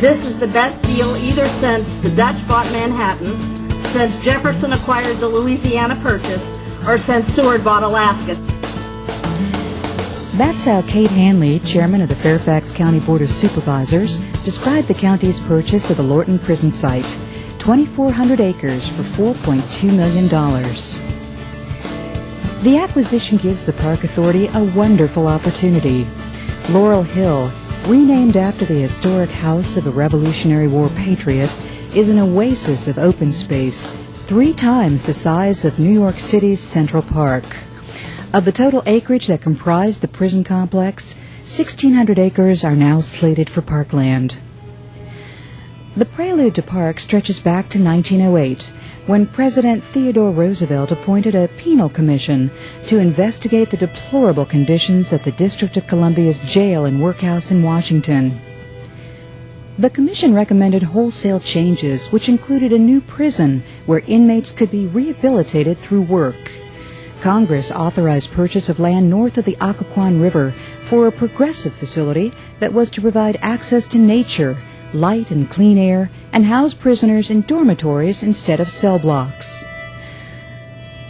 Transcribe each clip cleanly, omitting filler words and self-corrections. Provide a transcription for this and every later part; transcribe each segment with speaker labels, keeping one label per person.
Speaker 1: This is the best deal either since the Dutch bought Manhattan, since Jefferson acquired the Louisiana Purchase, or since Seward bought Alaska.
Speaker 2: That's how Kate Hanley, chairman of the Fairfax County Board of Supervisors, described the county's purchase of the Lorton prison site, 2,400 acres for $4.2 million. The acquisition gives the Park Authority a wonderful opportunity. Laurel Hill, renamed after the historic house of a Revolutionary War patriot, is an oasis of open space, 3 times the size of New York City's Central Park. Of the total acreage that comprised the prison complex, 1,600 acres are now slated for parkland. The prelude to park stretches back to 1908, when President Theodore Roosevelt appointed a penal commission to investigate the deplorable conditions at the District of Columbia's jail and workhouse in Washington. The commission recommended wholesale changes, which included a new prison where inmates could be rehabilitated through work. Congress authorized purchase of land north of the Occoquan River for a progressive facility that was to provide access to nature, light and clean air, and house prisoners in dormitories instead of cell blocks.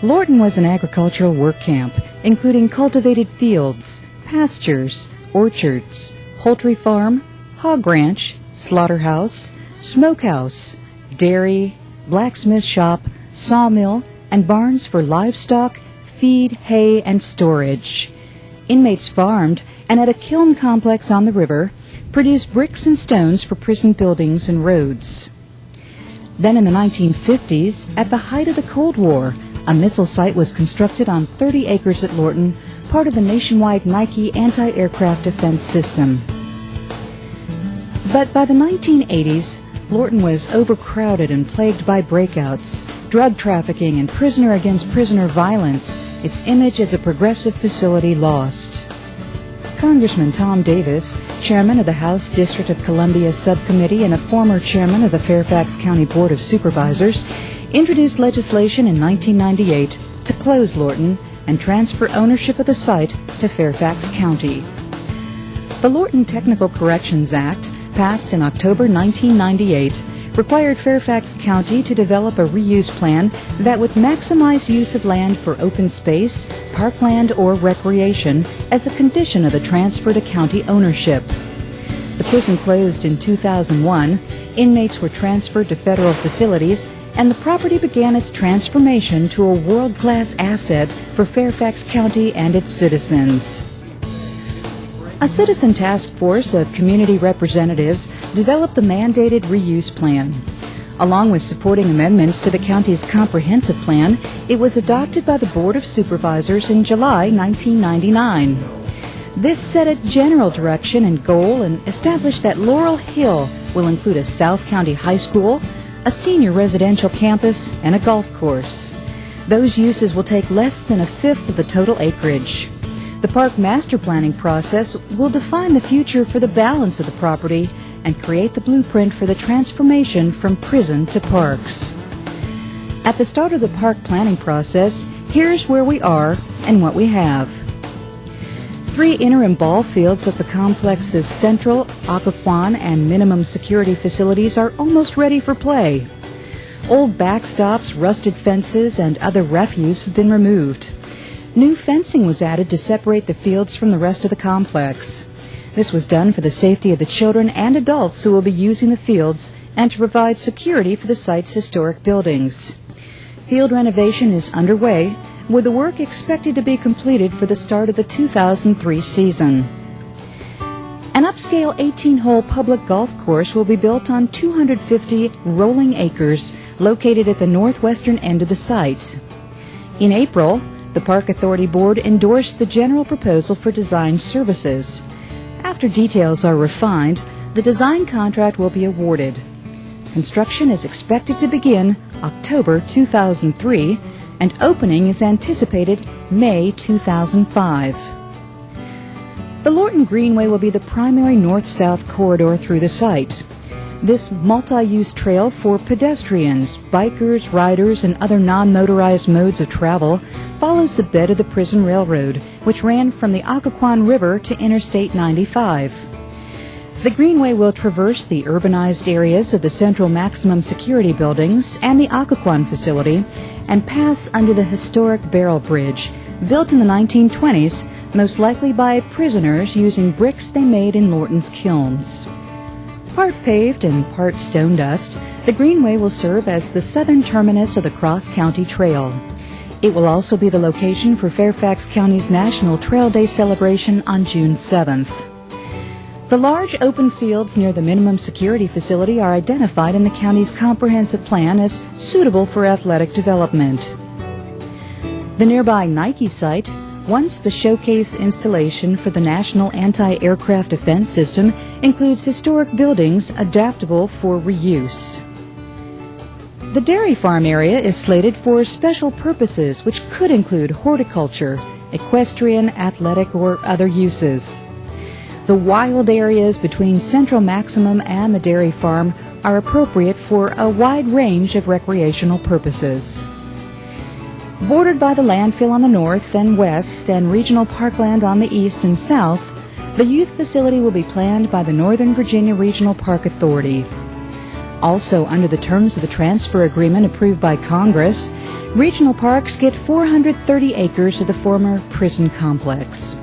Speaker 2: Lorton was an agricultural work camp, including cultivated fields, pastures, orchards, poultry farm, hog ranch, slaughterhouse, smokehouse, dairy, blacksmith shop, sawmill, and barns for livestock, feed, hay, and storage. Inmates farmed, and at a kiln complex on the river, produced bricks and stones for prison buildings and roads. Then in the 1950s, at the height of the Cold War, a missile site was constructed on 30 acres at Lorton, part of the nationwide Nike anti-aircraft defense system. But by the 1980s, Lorton was overcrowded and plagued by breakouts, drug trafficking, and prisoner-against-prisoner violence. Its image as a progressive facility lost. Congressman Tom Davis, chairman of the House District of Columbia Subcommittee and a former chairman of the Fairfax County Board of Supervisors, introduced legislation in 1998 to close Lorton and transfer ownership of the site to Fairfax County. The Lorton Technical Corrections Act, passed in October 1998, required Fairfax County to develop a reuse plan that would maximize use of land for open space, parkland, or recreation as a condition of the transfer to county ownership. The prison closed in 2001, inmates were transferred to federal facilities, and the property began its transformation to a world-class asset for Fairfax County and its citizens. A citizen task force of community representatives developed the mandated reuse plan. Along with supporting amendments to the county's comprehensive plan, it was adopted by the Board of Supervisors in July 1999. This set a general direction and goal and established that Laurel Hill will include a South County high school, a senior residential campus, and a golf course. Those uses will take less than 1/5 of the total acreage. The park master planning process will define the future for the balance of the property and create the blueprint for the transformation from prison to parks. At the start of the park planning process, here's where we are and what we have. 3 interim ball fields at the complex's central, Occoquan, and minimum security facilities are almost ready for play. Old backstops, rusted fences, and other refuse have been removed. New fencing was added to separate the fields from the rest of the complex. This was done for the safety of the children and adults who will be using the fields and to provide security for the site's historic buildings. Field renovation is underway, with the work expected to be completed for the start of the 2003 season. An upscale 18-hole public golf course will be built on 250 rolling acres located at the northwestern end of the site. In April, the Park Authority Board endorsed the general proposal for design services. After details are refined, the design contract will be awarded. Construction is expected to begin October 2003, and opening is anticipated May 2005. The Lorton Greenway will be the primary north-south corridor through the site. This multi-use trail for pedestrians, bikers, riders, and other non-motorized modes of travel follows the bed of the prison railroad, which ran from the Occoquan River to Interstate 95. The Greenway will traverse the urbanized areas of the Central Maximum Security buildings and the Occoquan facility and pass under the historic Barrel Bridge, built in the 1920s, most likely by prisoners using bricks they made in Lorton's kilns. Part paved and part stone dust, the Greenway will serve as the southern terminus of the Cross County Trail. It will also be the location for Fairfax County's National Trail Day celebration on June 7th. The large open fields near the minimum security facility are identified in the county's comprehensive plan as suitable for athletic development. The nearby Nike site, once the showcase installation for the National Anti-Aircraft Defense System, includes historic buildings adaptable for reuse. The dairy farm area is slated for special purposes which could include horticulture, equestrian, athletic, or other uses. The wild areas between Central Maximum and the dairy farm are appropriate for a wide range of recreational purposes. Bordered by the landfill on the north and west and regional parkland on the east and south, the youth facility will be planned by the Northern Virginia Regional Park Authority. Also, under the terms of the transfer agreement approved by Congress, regional parks get 430 acres of the former prison complex.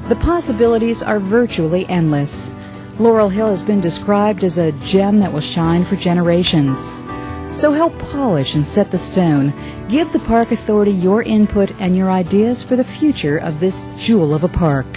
Speaker 2: The possibilities are virtually endless. Laurel Hill has been described as a gem that will shine for generations. So help polish and set the stone. Give the Park Authority your input and your ideas for the future of this jewel of a park.